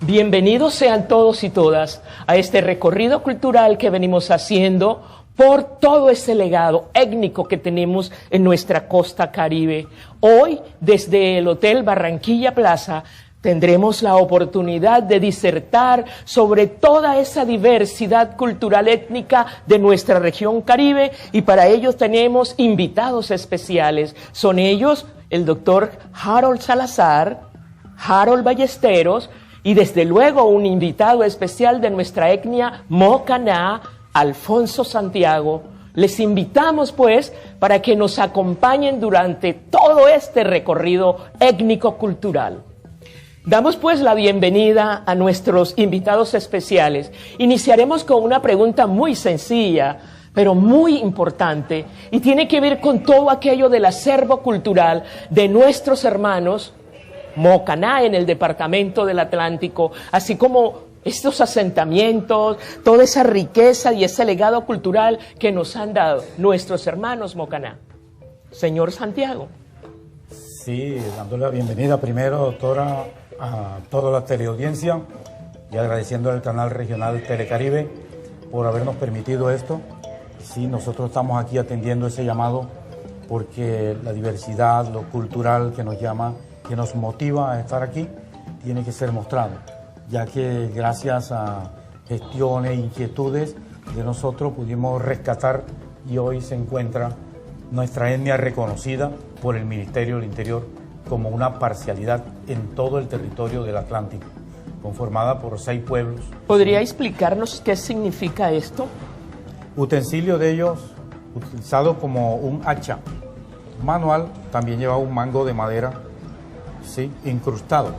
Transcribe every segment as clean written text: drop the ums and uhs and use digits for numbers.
Bienvenidos sean todos y todas a este recorrido cultural que venimos haciendo por todo ese legado étnico que tenemos en nuestra costa Caribe. Hoy, desde el Hotel Barranquilla Plaza, tendremos la oportunidad de disertar sobre toda esa diversidad cultural étnica de nuestra región Caribe, y para ello tenemos invitados especiales. Son ellos el doctor Harold Salazar, Harold Ballesteros, y desde luego un invitado especial de nuestra etnia Mocaná, Alfonso Santiago. Les invitamos pues para que nos acompañen durante todo este recorrido étnico-cultural. Damos pues la bienvenida a nuestros invitados especiales. Iniciaremos con una pregunta muy sencilla, pero muy importante, y tiene que ver con todo aquello del acervo cultural de nuestros hermanos Mocaná en el departamento del Atlántico, así como estos asentamientos, toda esa riqueza y ese legado cultural que nos han dado nuestros hermanos Mocaná. Señor Santiago. Sí, dándole la bienvenida primero, doctora, a toda la teleaudiencia y agradeciendo al canal regional Telecaribe por habernos permitido esto. Sí, nosotros estamos aquí atendiendo ese llamado porque la diversidad, lo cultural que nos llama, que nos motiva a estar aquí, tiene que ser mostrado, ya que gracias a gestiones e inquietudes de nosotros pudimos rescatar y hoy se encuentra nuestra etnia reconocida por el Ministerio del Interior como una parcialidad en todo el territorio del Atlántico, conformada por 6 pueblos. ¿Podría explicarnos qué significa esto? Utensilio de ellos utilizado como un hacha manual, también lleva un mango de madera, sí, incrustado,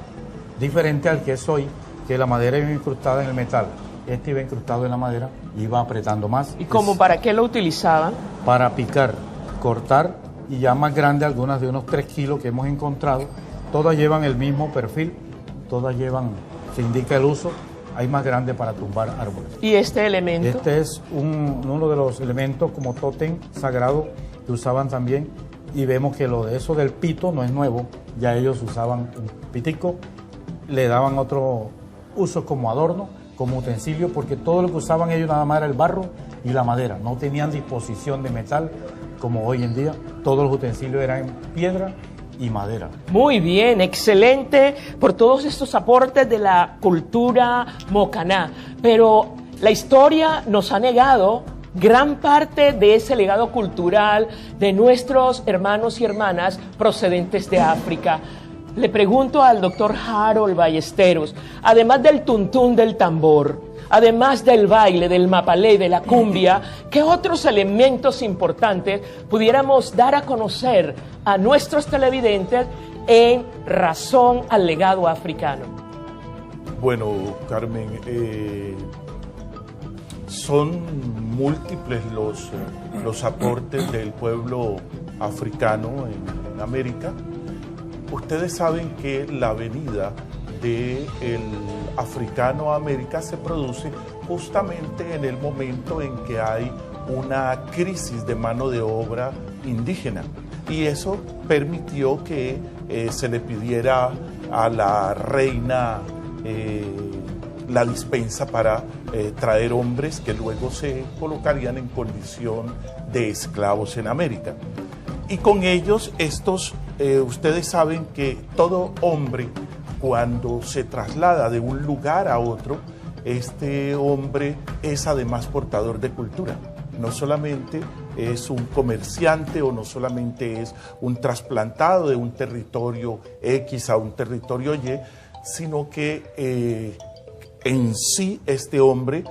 diferente al que es hoy, que la madera iba incrustada en el metal. Este iba incrustado en la madera y iba apretando más. ¿Y cómo para qué lo utilizaban? Para picar, cortar, y ya más grande, algunas de unos 3 kilos que hemos encontrado, todas llevan el mismo perfil, todas llevan, se indica el uso, hay más grande para tumbar árboles. ¿Y este elemento? Este es uno de los elementos como tótem sagrado que usaban también, y vemos que lo de eso del pito no es nuevo, ya ellos usaban un pitico, le daban otro uso como adorno, como utensilio, porque todo lo que usaban ellos nada más era el barro y la madera, no tenían disposición de metal como hoy en día, todos los utensilios eran en piedra y madera. Muy bien, excelente por todos estos aportes de la cultura mocaná, pero la historia nos ha negado gran parte de ese legado cultural de nuestros hermanos y hermanas procedentes de África. Le pregunto al doctor Harold Ballesteros, además del tuntún del tambor, además del baile, del mapalé, de la cumbia, ¿qué otros elementos importantes pudiéramos dar a conocer a nuestros televidentes en razón al legado africano? Bueno, Carmen, son múltiples los aportes del pueblo africano en América. Ustedes saben que la venida del africano a América se produce justamente en el momento en que hay una crisis de mano de obra indígena, y eso permitió que se le pidiera a la reina la dispensa para traer hombres que luego se colocarían en condición de esclavos en América. Y con ellos ustedes saben que todo hombre, cuando se traslada de un lugar a otro, este hombre es además portador de cultura. No solamente es un comerciante o no solamente es un trasplantado de un territorio X a un territorio Y, sino que en sí este hombre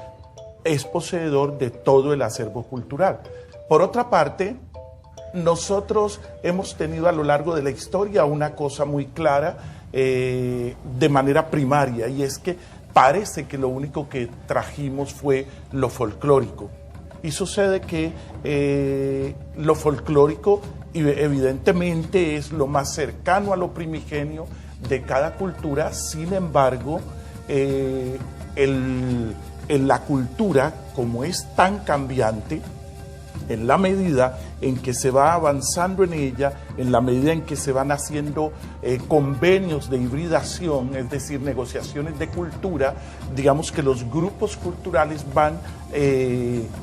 es poseedor de todo el acervo cultural. Por otra parte, nosotros hemos tenido a lo largo de la historia una cosa muy clara de manera primaria, y es que parece que lo único que trajimos fue lo folclórico. Y sucede que lo folclórico evidentemente es lo más cercano a lo primigenio de cada cultura. Sin embargo, la cultura, como es tan cambiante, en la medida en que se va avanzando en ella, en la medida en que se van haciendo convenios de hibridación, es decir, negociaciones de cultura, digamos que los grupos culturales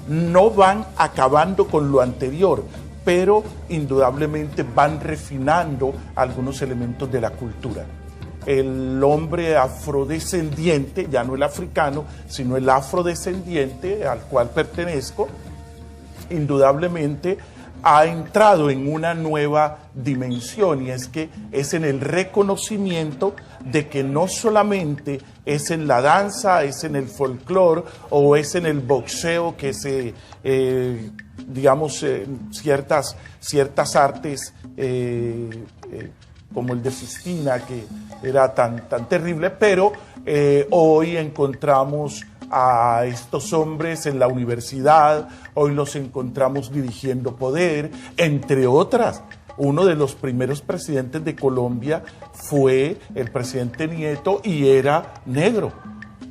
no van acabando con lo anterior, pero indudablemente van refinando algunos elementos de la cultura. El hombre afrodescendiente, ya no el africano, sino el afrodescendiente al cual pertenezco, indudablemente ha entrado en una nueva dimensión, y es que es en el reconocimiento de que no solamente es en la danza, es en el folclore o es en el boxeo que se, ciertas artes como el de Sistina, que era tan terrible, pero hoy encontramos a estos hombres en la universidad, hoy los encontramos dirigiendo poder, entre otras. Uno de los primeros presidentes de Colombia fue el presidente Nieto y era negro.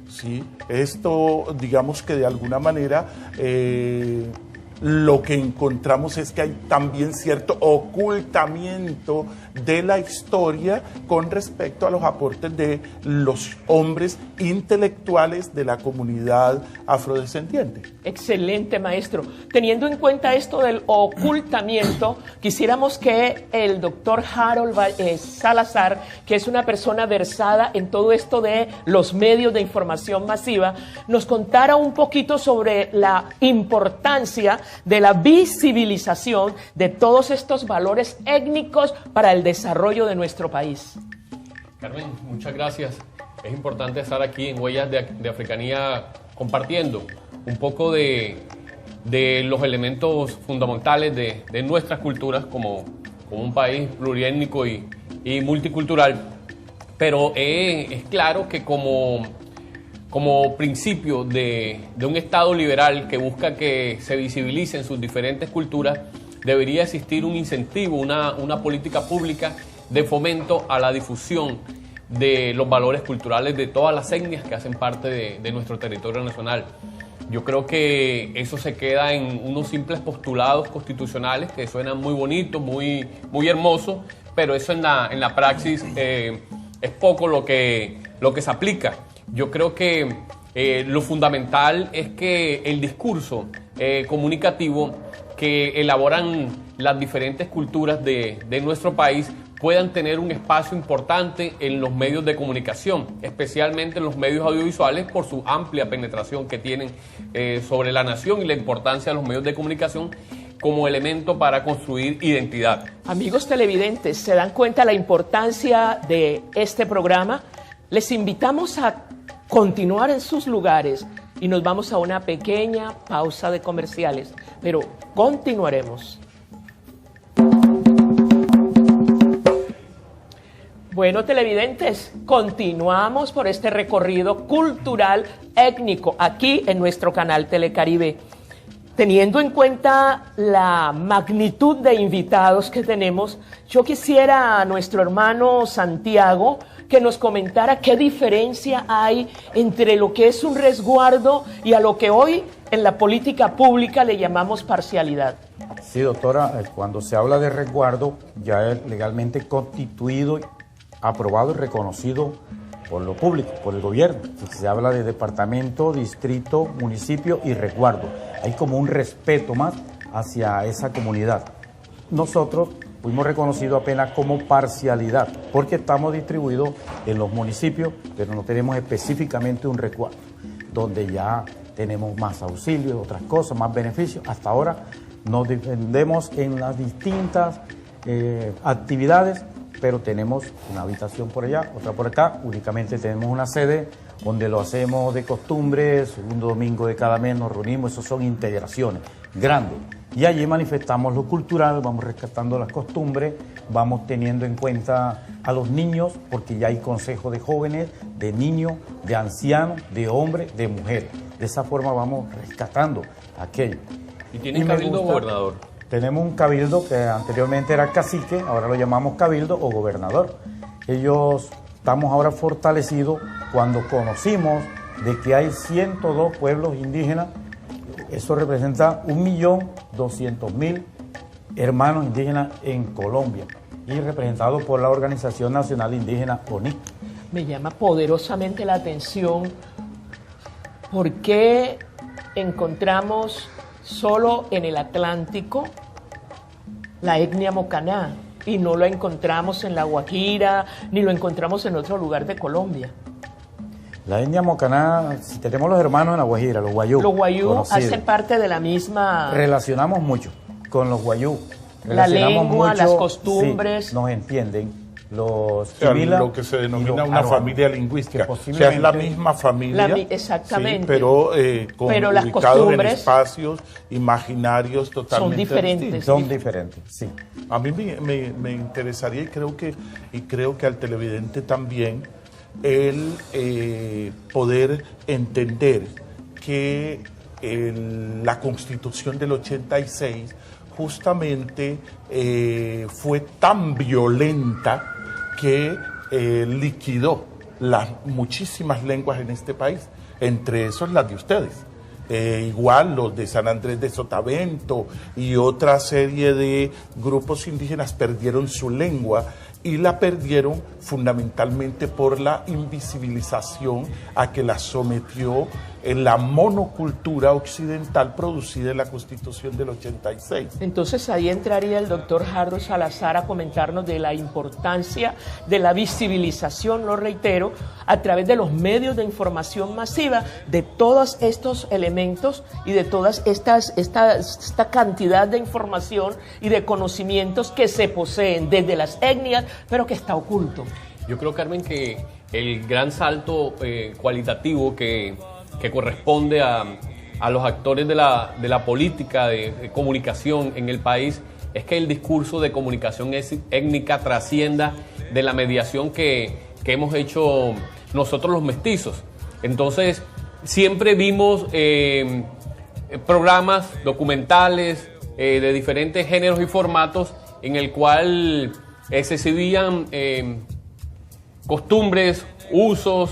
¿Sí? Esto, digamos que de alguna manera, lo que encontramos es que hay también cierto ocultamiento de la historia con respecto a los aportes de los hombres intelectuales de la comunidad afrodescendiente. Excelente, maestro. Teniendo en cuenta esto del ocultamiento, quisiéramos que el doctor Harold Salazar, que es una persona versada en todo esto de los medios de información masiva, nos contara un poquito sobre la importancia de la visibilización de todos estos valores étnicos para el desarrollo de nuestro país. Carmen, muchas gracias. Es importante estar aquí en Huellas de Africanía compartiendo un poco de los elementos fundamentales de nuestras culturas como un país pluriétnico y multicultural, pero es claro que como principio de un Estado liberal que busca que se visibilicen sus diferentes culturas, debería existir un incentivo, una política pública de fomento a la difusión de los valores culturales de todas las etnias que hacen parte de nuestro territorio nacional. Yo creo que eso se queda en unos simples postulados constitucionales que suenan muy bonitos, muy hermosos, pero eso en la praxis es poco lo que se aplica. Yo creo que lo fundamental es que el discurso comunicativo que elaboran las diferentes culturas de nuestro país puedan tener un espacio importante en los medios de comunicación, especialmente en los medios audiovisuales por su amplia penetración que tienen sobre la nación y la importancia de los medios de comunicación como elemento para construir identidad. Amigos televidentes, ¿se dan cuenta la importancia de este programa? Les invitamos a continuar en sus lugares y nos vamos a una pequeña pausa de comerciales, pero continuaremos. Bueno, televidentes, continuamos por este recorrido cultural étnico aquí en nuestro canal Telecaribe. Teniendo en cuenta la magnitud de invitados que tenemos, yo quisiera a nuestro hermano Santiago que nos comentara qué diferencia hay entre lo que es un resguardo y a lo que hoy en la política pública le llamamos parcialidad. Sí, doctora, cuando se habla de resguardo ya es legalmente constituido, aprobado y reconocido por lo público, por el gobierno. Se habla de departamento, distrito, municipio y resguardo. Hay como un respeto más hacia esa comunidad. Nosotros fuimos reconocidos apenas como parcialidad, porque estamos distribuidos en los municipios, pero no tenemos específicamente un resguardo, donde ya tenemos más auxilios, otras cosas, más beneficios. Hasta ahora nos defendemos en las distintas actividades, pero tenemos una habitación por allá, otra por acá. Únicamente tenemos una sede donde lo hacemos de costumbre, segundo domingo de cada mes nos reunimos. Eso son integraciones grandes. Y allí manifestamos lo cultural, vamos rescatando las costumbres, vamos teniendo en cuenta a los niños, porque ya hay consejo de jóvenes, de niños, de ancianos, de hombres, de mujeres. De esa forma vamos rescatando aquello. ¿Y tienen cabildo, gobernador? Tenemos un cabildo que anteriormente era cacique, ahora lo llamamos cabildo o gobernador. Estamos ahora fortalecidos cuando conocimos de que hay 102 pueblos indígenas Eso representa 1.200.000 hermanos indígenas en Colombia y representado por la Organización Nacional Indígena ONIC. Me llama poderosamente la atención por qué encontramos solo en el Atlántico la etnia mocaná y no lo encontramos en La Guajira ni lo encontramos en otro lugar de Colombia. La etnia mocaná, si tenemos los hermanos en La Guajira, los guayú. Los guayú conocidos. hacen parte de la misma... Relacionamos mucho con los guayú. La Relacionamos lengua, mucho, las costumbres. sí, nos entienden. Los O sea, Chibila lo que se y denomina los una Aruana, familia lingüística. que O sea, es la posiblemente- misma familia. exactamente. Sí, pero, Pero las ubicados en costumbres espacios imaginarios totalmente diferentes. distintos. Son diferentes, sí. A mí me interesaría y creo que al televidente también el poder entender que la Constitución del 86 justamente fue tan violenta que liquidó las muchísimas lenguas en este país, entre esos las de ustedes. Igual los de San Andrés de Sotavento y otra serie de grupos indígenas perdieron su lengua y la perdieron fundamentalmente por la invisibilización a que la sometió en la monocultura occidental producida en la Constitución del 86. Entonces ahí entraría el doctor Harold Salazar a comentarnos de la importancia de la visibilización, lo reitero, a través de los medios de información masiva de todos estos elementos y de todas esta cantidad de información y de conocimientos que se poseen desde las etnias, pero que está oculto. Yo creo, Carmen, que el gran salto cualitativo que corresponde a los actores de la política de comunicación en el país es que el discurso de comunicación étnica trascienda de la mediación que hemos hecho nosotros los mestizos. Entonces, siempre vimos programas documentales de diferentes géneros y formatos en el cual se exhibían costumbres, usos,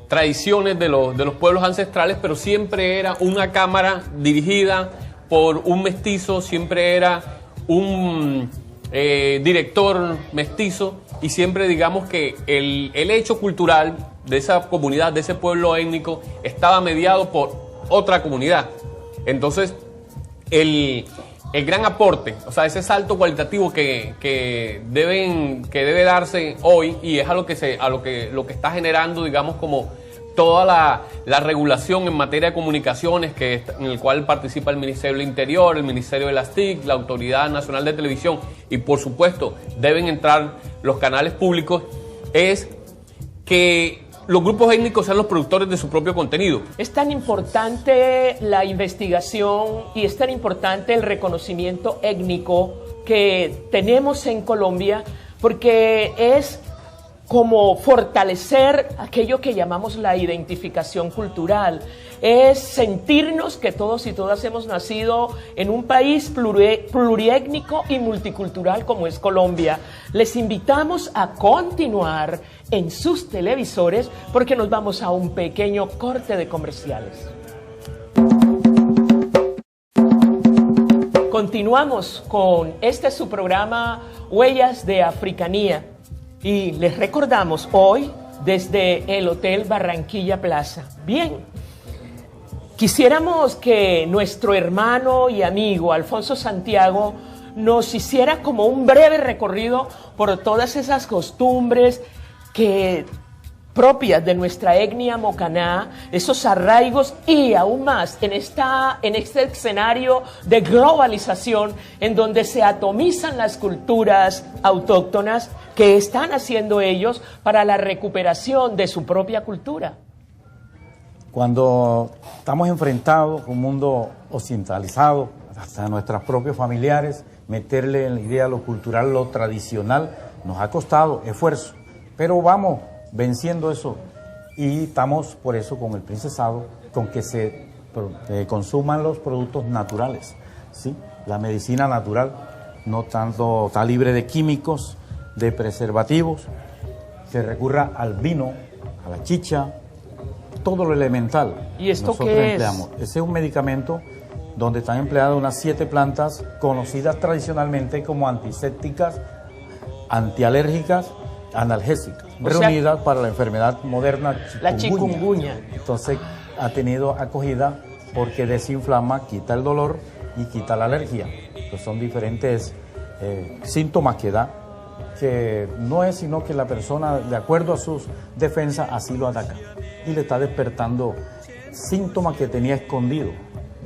tradiciones de los pueblos ancestrales, pero siempre era una cámara dirigida por un mestizo, siempre era un director mestizo y siempre digamos que el hecho cultural de esa comunidad, de ese pueblo étnico, estaba mediado por otra comunidad. Entonces, el gran aporte, o sea, ese salto cualitativo que debe darse hoy, y es a lo que está generando, digamos, como toda la regulación en materia de comunicaciones, en el cual participa el Ministerio del Interior, el Ministerio de las TIC, la Autoridad Nacional de Televisión, y por supuesto deben entrar los canales públicos, es que los grupos étnicos sean los productores de su propio contenido. Es tan importante la investigación y es tan importante el reconocimiento étnico que tenemos en Colombia, porque es como fortalecer aquello que llamamos la identificación cultural. Es sentirnos que todos y todas hemos nacido en un país pluriétnico y multicultural como es Colombia. Les invitamos a continuar en sus televisores porque nos vamos a un pequeño corte de comerciales. Continuamos con su programa Huellas de Africanía y les recordamos hoy desde el Hotel Barranquilla Plaza. Bien, quisiéramos que nuestro hermano y amigo Alfonso Santiago nos hiciera como un breve recorrido por todas esas costumbres propias de nuestra etnia mocaná, esos arraigos y aún más en este escenario de globalización en donde se atomizan las culturas autóctonas que están haciendo ellos para la recuperación de su propia cultura. Cuando estamos enfrentados con un mundo occidentalizado, hasta nuestros propios familiares, meterle en la idea lo cultural, lo tradicional, nos ha costado esfuerzo, pero vamos venciendo eso y estamos por eso con el princesado, con que se consuman los productos naturales, ¿sí? La medicina natural, no tanto, está libre de químicos, de preservativos, se recurra al vino, a la chicha, todo lo elemental. ¿Y esto nosotros qué empleamos. Ese es un medicamento donde están empleadas unas 7 plantas conocidas tradicionalmente como antisépticas, antialérgicas, analgésicas, reunidas para la enfermedad moderna la chikungunya. Entonces ha tenido acogida porque desinflama, quita el dolor y quita la alergia. Entonces son diferentes síntomas que da, que no es sino que la persona, de acuerdo a sus defensas, así lo ataca y le está despertando síntomas que tenía escondido,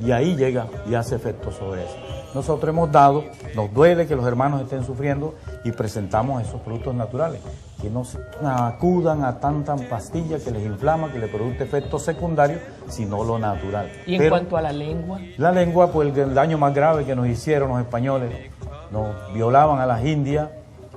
y ahí llega y hace efecto sobre eso. Nosotros hemos dado, nos duele que los hermanos estén sufriendo y presentamos esos productos naturales, que no acudan a tanta pastilla que les inflama, que les produce efectos secundarios, sino lo natural. ¿Y en cuanto a la lengua? La lengua, pues el daño más grave que nos hicieron los españoles, nos violaban a las indias,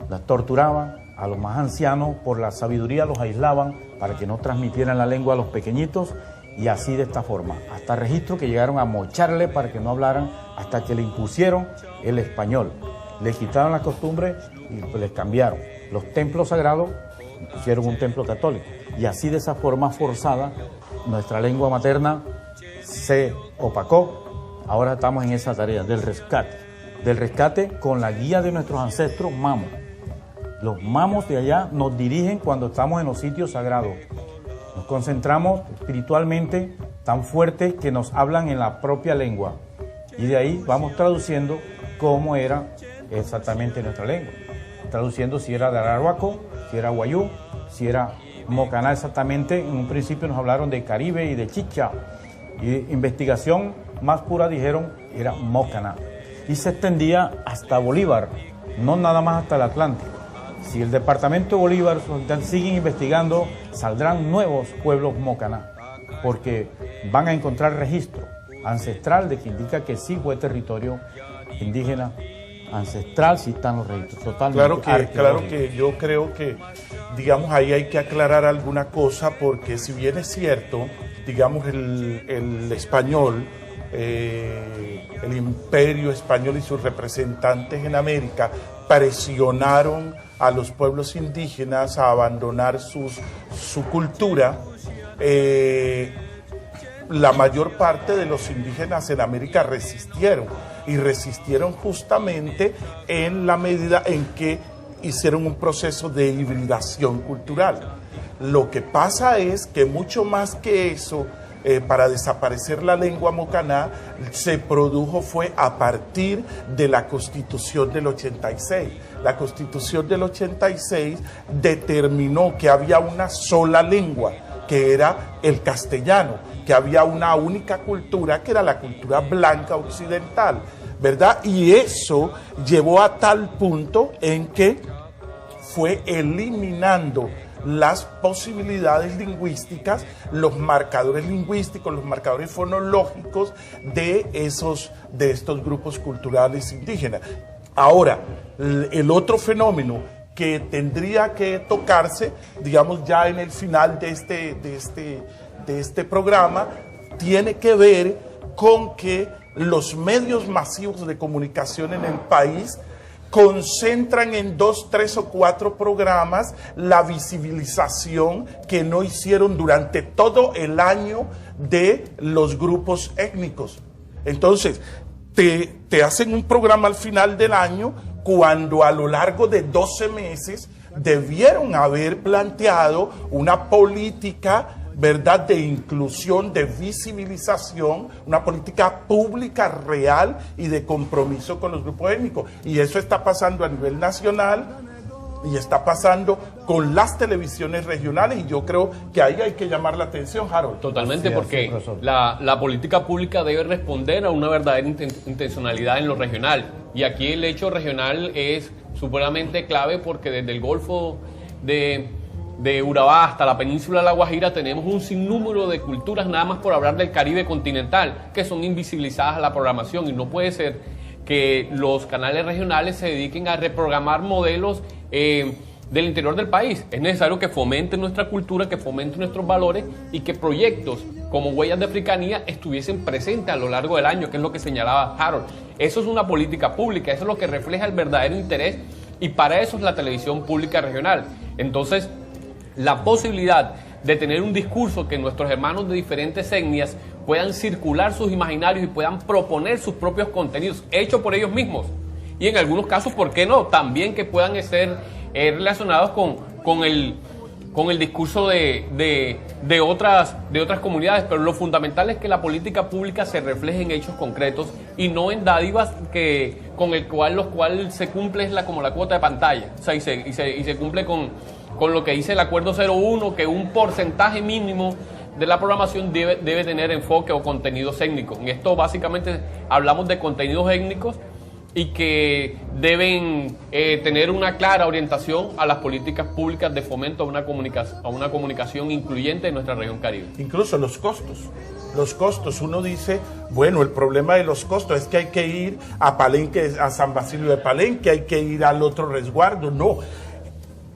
las torturaban, a los más ancianos por la sabiduría los aislaban para que no transmitieran la lengua a los pequeñitos, y así de esta forma, hasta registro que llegaron a mocharle para que no hablaran, hasta que le impusieron el español. Le quitaron las costumbres y pues les cambiaron. Los templos sagrados pusieron un templo católico, y así de esa forma forzada nuestra lengua materna se opacó. Ahora estamos en esa tarea del rescate con la guía de nuestros ancestros mamos. Los mamos de allá nos dirigen cuando estamos en los sitios sagrados. Nos concentramos espiritualmente tan fuerte que nos hablan en la propia lengua, y de ahí vamos traduciendo cómo era exactamente nuestra lengua, traduciendo si era de Ararahuaco, si era Guayú, si era Mocaná. Exactamente, en un principio nos hablaron de Caribe y de Chicha, y investigación más pura dijeron era Mocaná, y se extendía hasta Bolívar, no nada más hasta el Atlántico. Si el departamento de Bolívar siguen investigando, saldrán nuevos pueblos Mocaná, porque van a encontrar registro ancestral de que indica que sí fue territorio indígena ancestral, sí están los registros totalmente. Claro que yo creo que, digamos, ahí hay que aclarar alguna cosa, porque si bien es cierto, digamos, el español, el imperio español y sus representantes en América presionaron a los pueblos indígenas a abandonar su cultura, la mayor parte de los indígenas en América resistieron, y resistieron justamente en la medida en que hicieron un proceso de hibridación cultural. Lo que pasa es que mucho más que eso, para desaparecer la lengua mocaná, se produjo fue a partir de la Constitución del 86. La Constitución del 86 determinó que había una sola lengua, que era el castellano, que había una única cultura, que era la cultura blanca occidental, ¿verdad? Y eso llevó a tal punto en que fue eliminando las posibilidades lingüísticas, los marcadores lingüísticos, los marcadores fonológicos de estos grupos culturales indígenas. Ahora, el otro fenómeno que tendría que tocarse, digamos, ya en el final de este programa, tiene que ver con que los medios masivos de comunicación en el país concentran en 2, 3 o 4 programas la visibilización que no hicieron durante todo el año de los grupos étnicos. Entonces, te hacen un programa al final del año, cuando a lo largo de 12 meses debieron haber planteado una política, ¿verdad?, de inclusión, de visibilización, una política pública real y de compromiso con los grupos étnicos. Y eso está pasando a nivel nacional y está pasando con las televisiones regionales, y yo creo que ahí hay que llamar la atención, Harold. Totalmente, Sí, porque la política pública debe responder a una verdadera intencionalidad en lo regional. Y aquí el hecho regional es supremamente clave, porque desde el Golfo de Urabá hasta la península de La Guajira tenemos un sinnúmero de culturas, nada más por hablar del Caribe continental, que son invisibilizadas a la programación, y no puede ser que los canales regionales se dediquen a reprogramar modelos del interior del país. Es necesario que fomenten nuestra cultura, que fomenten nuestros valores, y que proyectos como Huellas de Africanía estuviesen presentes a lo largo del año, que es lo que señalaba Harold. Eso es una política pública, eso es lo que refleja el verdadero interés, y para eso es la televisión pública regional. Entonces, la posibilidad de tener un discurso que nuestros hermanos de diferentes etnias puedan circular sus imaginarios y puedan proponer sus propios contenidos hechos por ellos mismos. Y en algunos casos, ¿por qué no? También que puedan ser relacionados con el discurso de otras comunidades, pero lo fundamental es que la política pública se refleje en hechos concretos y no en dádivas los cuales se cumple como la cuota de pantalla. O sea, y se cumple con lo que dice el Acuerdo 01, que un porcentaje mínimo de la programación debe tener enfoque o contenidos étnicos. En esto básicamente hablamos de contenidos étnicos y que deben tener una clara orientación a las políticas públicas de fomento a una comunicación incluyente en nuestra región Caribe. Incluso los costos, uno dice, bueno, el problema de los costos es que hay que ir a Palenque, a San Basilio de Palenque, hay que ir al otro resguardo. No,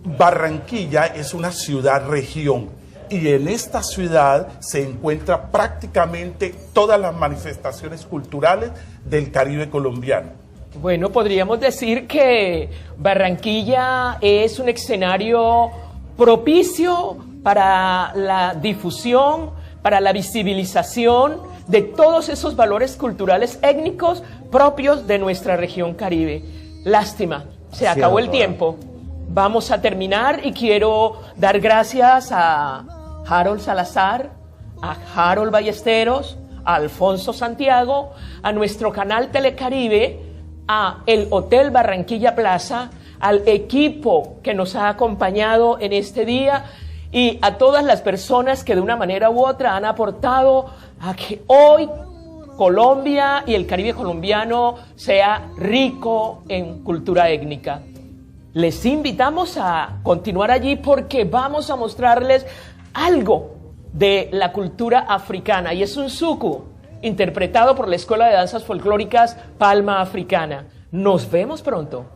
Barranquilla es una ciudad-región y en esta ciudad se encuentra prácticamente todas las manifestaciones culturales del Caribe colombiano. Bueno, podríamos decir que Barranquilla es un escenario propicio para la difusión, para la visibilización de todos esos valores culturales étnicos propios de nuestra región Caribe. Lástima, se acabó el tiempo. Vamos a terminar y quiero dar gracias a Harold Salazar, a Harold Ballesteros, a Alfonso Santiago, a nuestro canal Telecaribe, a el Hotel Barranquilla Plaza, al equipo que nos ha acompañado en este día y a todas las personas que de una manera u otra han aportado a que hoy Colombia y el Caribe colombiano sea rico en cultura étnica. Les invitamos a continuar allí porque vamos a mostrarles algo de la cultura africana y es un suku interpretado por la Escuela de Danzas Folclóricas Palma Africana. Nos vemos pronto.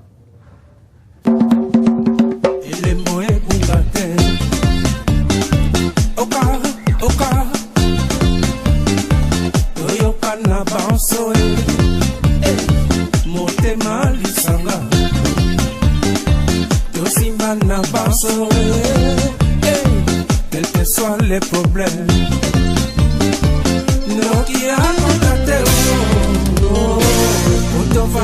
Quels que soient les problèmes, no quiero contarte, on te va